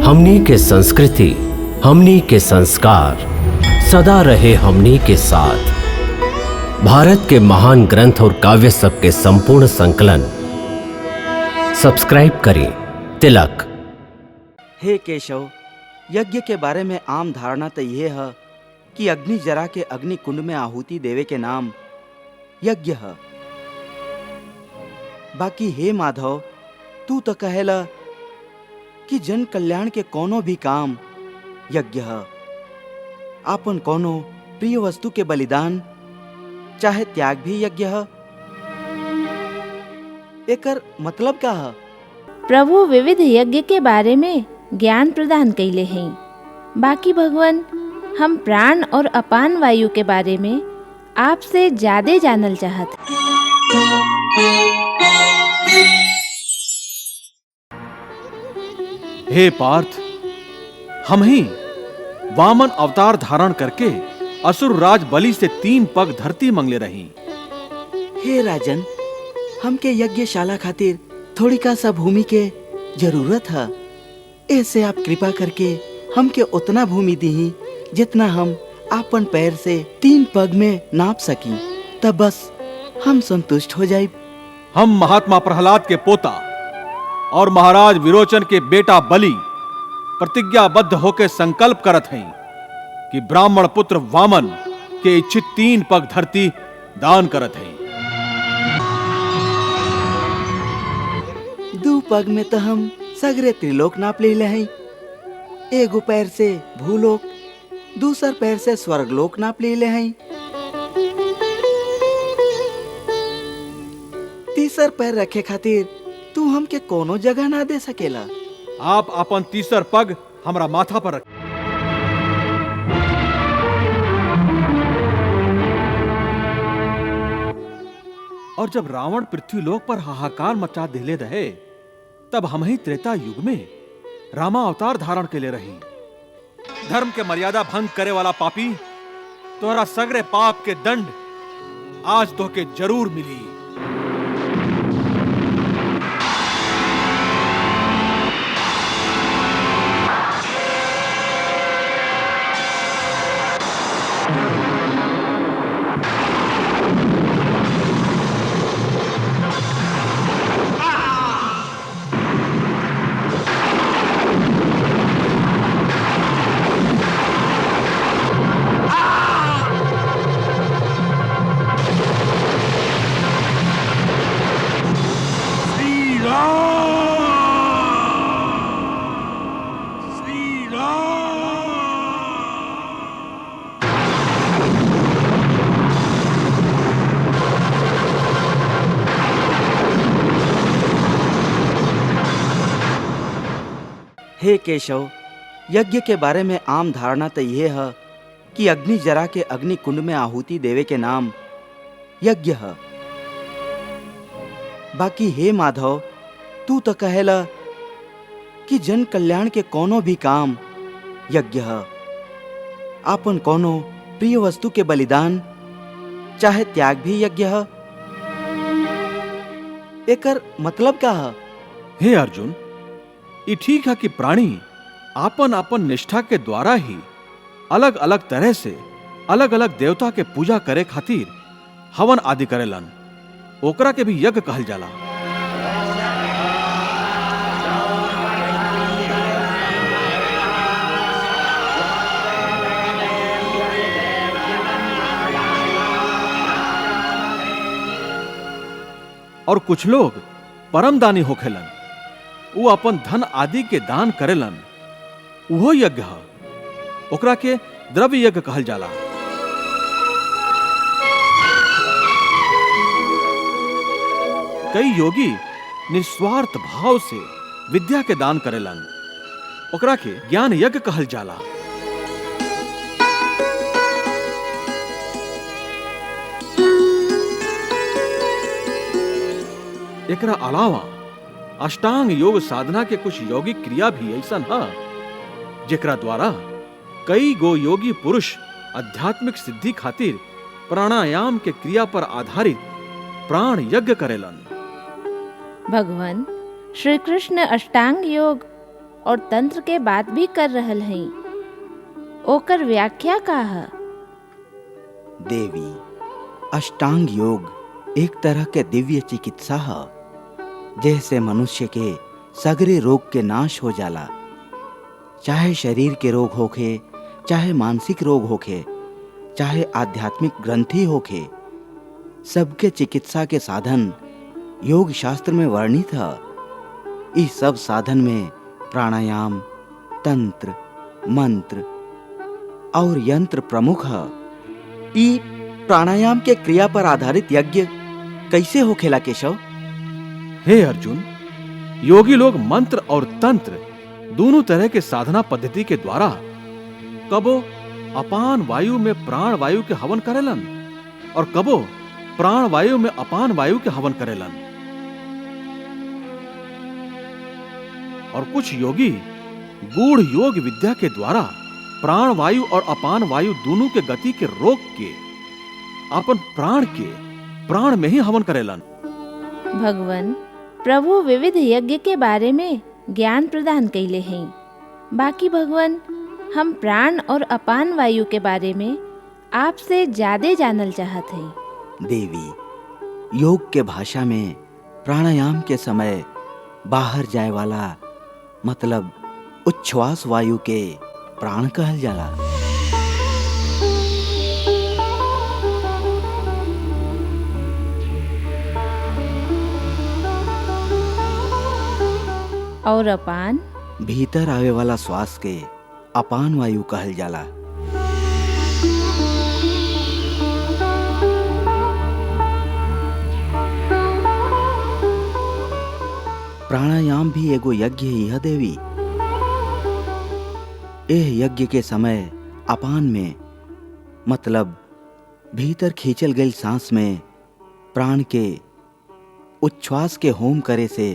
हमनी के संस्कृति, हमनी के संस्कार सदा रहे हमनी के साथ। भारत के महान ग्रंथ और काव्य सब के संपूर्ण संकलन सब्सक्राइब करें तिलक। हे केशव, यज्ञ के बारे में आम धारणा तो यह है कि अग्नि जरा के अग्नि कुंड में आहुति देवे के नाम यज्ञ है। बाकी हे माधव, तू तो कहेला कि जन कल्याण के कोनो भी काम यज्ञ है। आपन कोनो प्रिय वस्तु के बलिदान चाहे त्याग भी यज्ञ है। एकर मतलब का है? प्रभु विविध यज्ञ के बारे में ज्ञान प्रदान कैले हैं। बाकी भगवान, हम प्राण और अपान वायु के बारे में आपसे ज्यादा जानल चाहत। हे पार्थ, हम ही वामन अवतार धारण करके असुर राज बलि से 3 पग धरती मंगले रही। हे राजन, हमके यज्ञशाला खातिर थोड़ी का सा भूमि के जरूरत है। ऐसे आप कृपा करके हमके उतना भूमि दी जितना हम आपन पैर से 3 पग में नाप सकी, तब बस हम संतुष्ट हो जाए। हम महात्मा प्रहलाद के पोता और महाराज विरोचन के बेटा बलि प्रतिज्ञाबद्ध होकर संकल्प करत हैं कि ब्राह्मण पुत्र वामन के इच्छित 3 पग धरती दान करत हैं। 2 पग में तो हम सगरे त्रिलोक नाप ले हैं। एगो पैर से भूलोक, दूसर पैर से स्वर्गलोक नाप ले हैं। तीसर पैर रखे खातिर तू हमके कोनो जगह ना दे सकेला। आप अपन तीसर पग हमरा माथा पर रख। और जब रावण पृथ्वीलोक पर हाहाकार मचा दिले रहे, तब हम ही त्रेता युग में रामा अवतार धारण के ले रही। धर्म के मर्यादा भंग करे वाला पापी, तोहरा सगरे पाप के दंड आज तो के जरूर मिली। हे केशव, यज्ञ के बारे में आम धारणा तो यह है कि अग्नि जरा के अग्नि कुंड में आहुति देवे के नाम यज्ञ है। बाकी हे माधव, तू तो कहेला कि जन कल्याण के कोनो भी काम यज्ञ है। आपन कोनो प्रिय वस्तु के बलिदान चाहे त्याग भी यज्ञ है। एकर मतलब का है? हे अर्जुन, ये ठीक है कि प्राणी आपन आपन निष्ठा के द्वारा ही अलग अलग तरह से अलग अलग देवता के पूजा करे खातिर हवन आदि करेलन। ओकरा के भी यज्ञ कहल जाला। और कुछ लोग परम दानी होखेलन, वो अपन धन आदि के दान करेलन। वो यज्ञ है, ओकरा के द्रव्य यज्ञ कहल जाला। कई योगी निस्वार्थ भाव से विद्या के दान करेलन, ओकरा के ज्ञान यज्ञ कहल जाला। एकरा अलावा अष्टांग योग साधना के कुछ यौगिक क्रिया भी ऐसा है जेकरा द्वारा कई गो योगी पुरुष आध्यात्मिक सिद्धि खातिर प्राणायाम के क्रिया पर आधारित प्राण यज्ञ करेलन। भगवान, श्री कृष्ण अष्टांग योग और तंत्र के बात भी कर रहल हई। ओकर व्याख्या का है? देवी, अष्टांग योग एक तरह के दिव्य चिकित्सा है, जैसे मनुष्य के सगरे रोग के नाश हो जाला। चाहे शरीर के रोग होखे, चाहे मानसिक रोग होखे, चाहे आध्यात्मिक ग्रंथि होखे, सबके चिकित्सा के साधन योग शास्त्र में वर्णित है। इस सब साधन में प्राणायाम, तंत्र, मंत्र और यंत्र प्रमुख है। ई प्राणायाम के क्रिया पर आधारित यज्ञ कैसे होखेला केशव? हे अर्जुन, योगी लोग मंत्र और तंत्र दोनों तरह के साधना पद्धति के द्वारा कबो अपान वायु में प्राण वायु के हवन करेलन और कबो प्राण वायु में अपान वायु के हवन करेलन। और कुछ योगी गूढ़ योग विद्या के द्वारा प्राण वायु और अपान वायु दोनों के गति के रोक के अपन प्राण में ही हवन करेलन। भगवान प्रभु विविध यज्ञ के बारे में ज्ञान प्रदान कैले हैं। बाकी भगवान, हम प्राण और अपान वायु के बारे में आपसे ज्यादा जानल चाहत हैं। देवी, योग के भाषा में प्राणायाम के समय बाहर जाए वाला मतलब उच्छ्वास वायु के प्राण कहल जाला। और अपान? भीतर आवे वाला श्वास के अपान वायु कहल जाला। प्राणायाम भी एगो यज्ञ ही है देवी। एह यज्ञ के समय अपान में मतलब भीतर खींचल गई सांस में प्राण के उच्छ्वास के होम करे से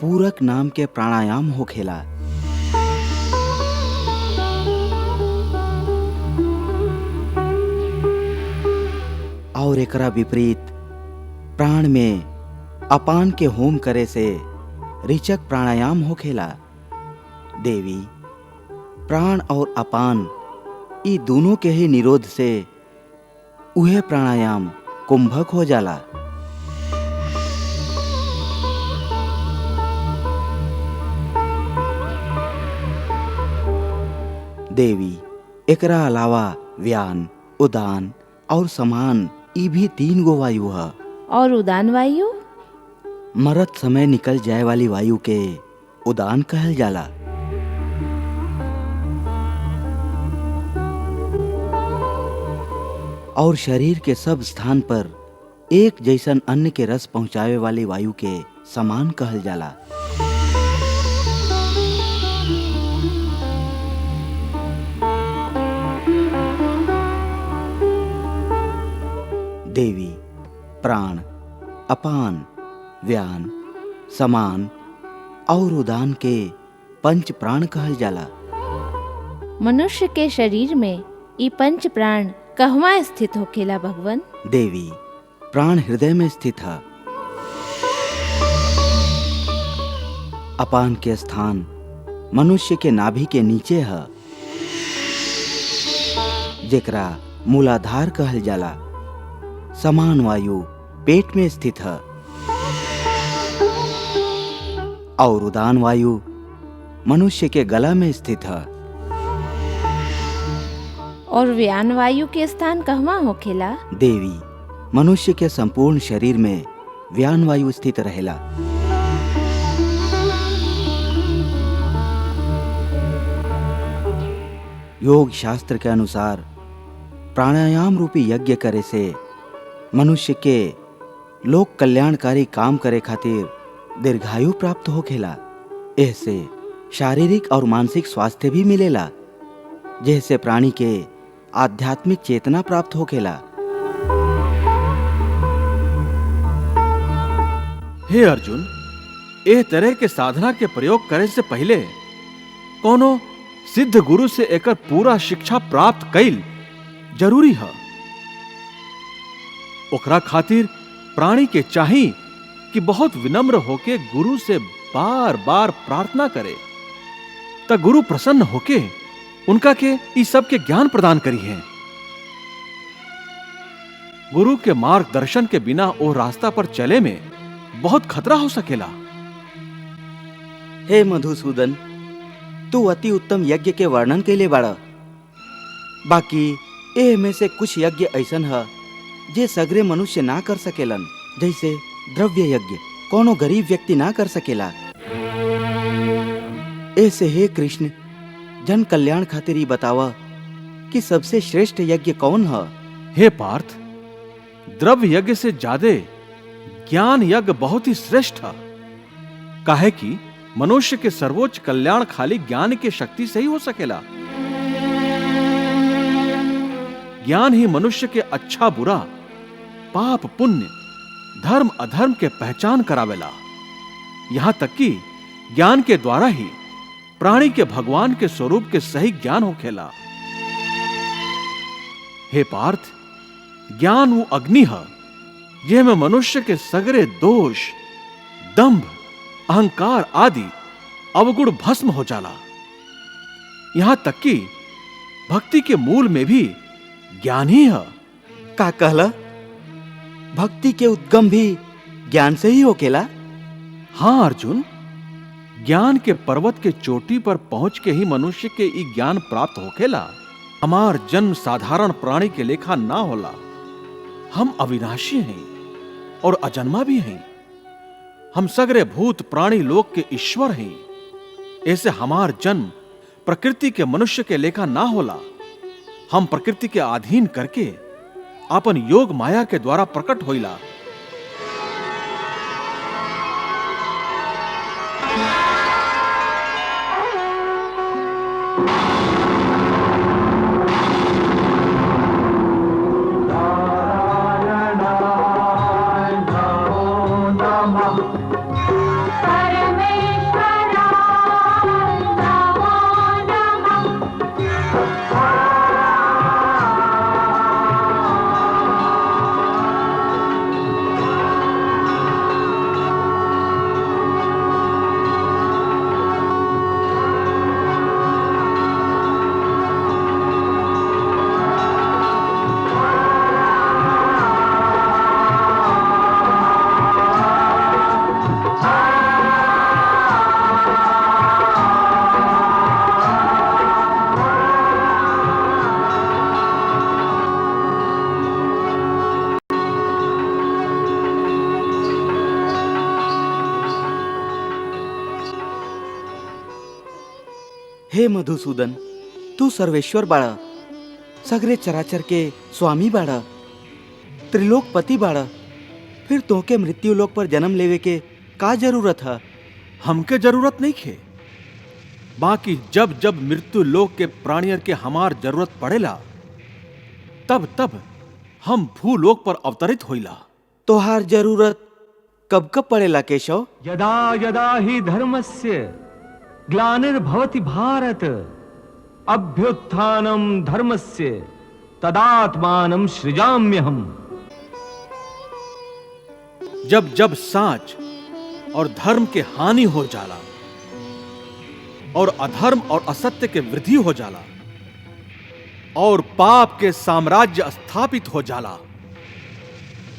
पूरक नाम के प्राणायाम होखेला। और एकरा विपरीत प्राण में अपान के होम करे से रिचक प्राणायाम होखेला। देवी, प्राण और अपान ई दोनों के ही निरोध से उहे प्राणायाम कुंभक हो जाला। देवी, एकरा अलावा व्यान, उदान और समान ई भी 3 गो वायु है। और उदान वायु? मरत समय निकल जाए वाली वायु के उदान कहल जाला। और शरीर के सब स्थान पर एक जैसन अन्न के रस पहुंचावे वाली वायु के समान कहल जाला। देवी, प्राण, अपान, व्यान, समान और उदान के 5 प्राण कहल जाला। मनुष्य के शरीर में ई 5 प्राण कहवा स्थित होखेला भगवान? देवी, प्राण हृदय में स्थित है। अपान के स्थान मनुष्य के नाभि के नीचे है, जेकरा मूलाधार कहल जाला। समान वायु पेट में स्थित है और उदान वायु मनुष्य के गला में स्थित है। और व्यान वायु के स्थान कहवा होखेला? देवी, मनुष्य के संपूर्ण शरीर में व्यान वायु स्थित रहेला। योग शास्त्र के अनुसार प्राणायाम रूपी यज्ञ करे से मनुष्य के लोक कल्याणकारी काम करे खातिर दीर्घायु प्राप्त होखेला। ऐसे शारीरिक और मानसिक स्वास्थ्य भी मिलेला, जैसे प्राणी के आध्यात्मिक चेतना प्राप्त होखेला। हे अर्जुन, एह तरह के साधना के प्रयोग करे से पहले कोनो सिद्ध गुरु से एकर पूरा शिक्षा प्राप्त कईल जरूरी है। ओकरा खातिर प्राणी के चाही कि बहुत विनम्र होके गुरु से बार बार प्रार्थना करे त गुरु प्रसन्न होके उनका के ई सब के ज्ञान प्रदान करी है। गुरु के मार्गदर्शन के बिना ओ रास्ता पर चले में बहुत खतरा हो सकेला। हे मधुसूदन, तू अति उत्तम यज्ञ के वर्णन के लिए बाड़ा, बाकी ए में से कुछ यज्ञ ऐसन है जे सगरे मनुष्य ना कर सकेलन, जैसे द्रव्य यज्ञ कोनो गरीब व्यक्ति ना कर सकेला। ऐसे हे कृष्ण, जन कल्याण खातिर ही बतावा कि सबसे श्रेष्ठ यज्ञ कौन है। हे पार्थ, द्रव्य यज्ञ से ज्यादा ज्ञान यज्ञ बहुत ही श्रेष्ठ है। काहे कि मनुष्य के सर्वोच्च कल्याण खाली ज्ञान की शक्ति से ही हो सकेला। ज्ञान ही मनुष्य के अच्छा बुरा, पाप पुण्य, धर्म अधर्म के पहचान करावेला। यहां तक कि ज्ञान के द्वारा ही प्राणी के भगवान के स्वरूप के सही ज्ञान होखेला। हे पार्थ, ज्ञान वो अग्नि है जेमें मनुष्य के सगरे दोष, दंभ, अहंकार आदि अवगुण भस्म हो जाला। यहां तक कि भक्ति के मूल में भी ज्ञान ही है। का कहला? भक्ति के उद्गम भी ज्ञान से ही होकेला? हां अर्जुन, ज्ञान के पर्वत के चोटी पर पहुंच के ही मनुष्य के ई ज्ञान प्राप्त होखेला। हमार जन्म साधारण प्राणी के लेखा ना होला। हम अविनाशी हैं और अजन्मा भी हैं। हम सगरे भूत प्राणी लोक के ईश्वर हैं। ऐसे हमार जन्म प्रकृति के मनुष्य के लेखा ना होला। हम प्रकृति के अधीन करके अपन योग माया के द्वारा प्रकट होइला। हे मधुसूदन, तू सर्वेश्वर बाड़ा, सगरे चराचर के स्वामी बाड़ा, त्रिलोकपति बाड़ा, फिर तोहके मृत्यु लोक पर जन्म लेवे के का जरूरत है? हमके जरूरत नहीं खे। बाकी जब जब मृत्यु लोक के प्राणियर के हमार जरूरत पड़ेला, तब तब हम भूलोक पर अवतरित होइला। तोहार जरूरत कब कब पड़ेला केशव? यदा यदा हि धर्मस्य ग्लानिर्भवति भारत, अभ्युत्थानं धर्मस्य तदात्मानं सृजाम्यहम्। जब जब साच और धर्म के हानि हो जाला और अधर्म और असत्य के वृद्धि हो जाला और पाप के साम्राज्य स्थापित हो जाला,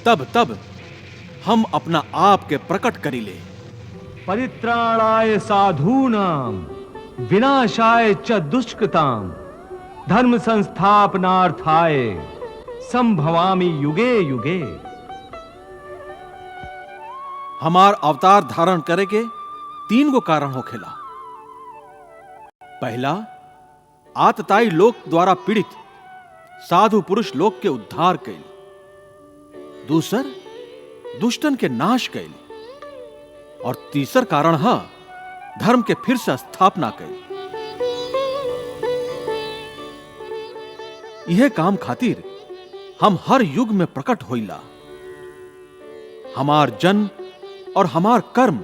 तब तब हम अपना आप के प्रकट करीले। परित्राणाय साधूनां विनाशाय च दुष्कृतां धर्म संस्थापनार्थाय संभवामि युगे युगे। हमार अवतार धारण करे के 3 गो कारण होखेला। पहला, आतताई लोक द्वारा पीड़ित साधु पुरुष लोक के उद्धार कैल। दूसर, दुष्टन के नाश कैल। और तीसर कारण है धर्म के फिर से स्थापना कैल। यह काम खातिर हम हर युग में प्रकट होइला। हमार जन्म और हमार कर्म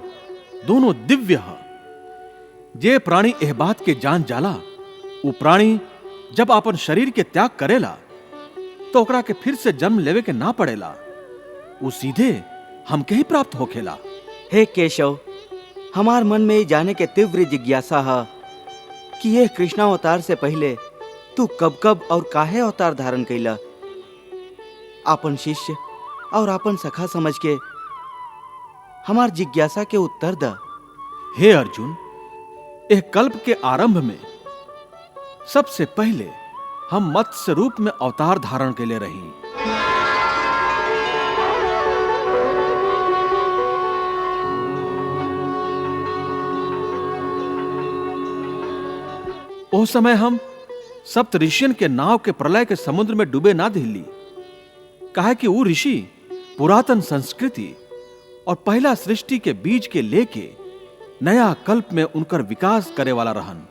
दोनों दिव्य है। जे प्राणी एह बात के जान जाला, वो प्राणी जब अपन शरीर के त्याग करेला तो ओकरा के फिर से जन्म लेवे के ना पड़ेला। वो सीधे हमके ही प्राप्त होखेला। हे केशव, हमार मन में जाने के तीव्र जिज्ञासा है कि यह कृष्णावतार से पहले तू कब कब और काहे अवतार धारण कैला। आपन शिष्य और आपन सखा समझ के हमार जिज्ञासा के उत्तर द। हे अर्जुन, एक कल्प के आरंभ में सबसे पहले हम मत्स्य रूप में अवतार धारण के लिए रही। उस समय हम सप्त ऋषियन के नाव के प्रलय के समुद्र में डूबे ना दिली, कहा कि वो ऋषि पुरातन संस्कृति और पहला सृष्टि के बीज के लेके नया कल्प में उनकर विकास करे वाला रहन।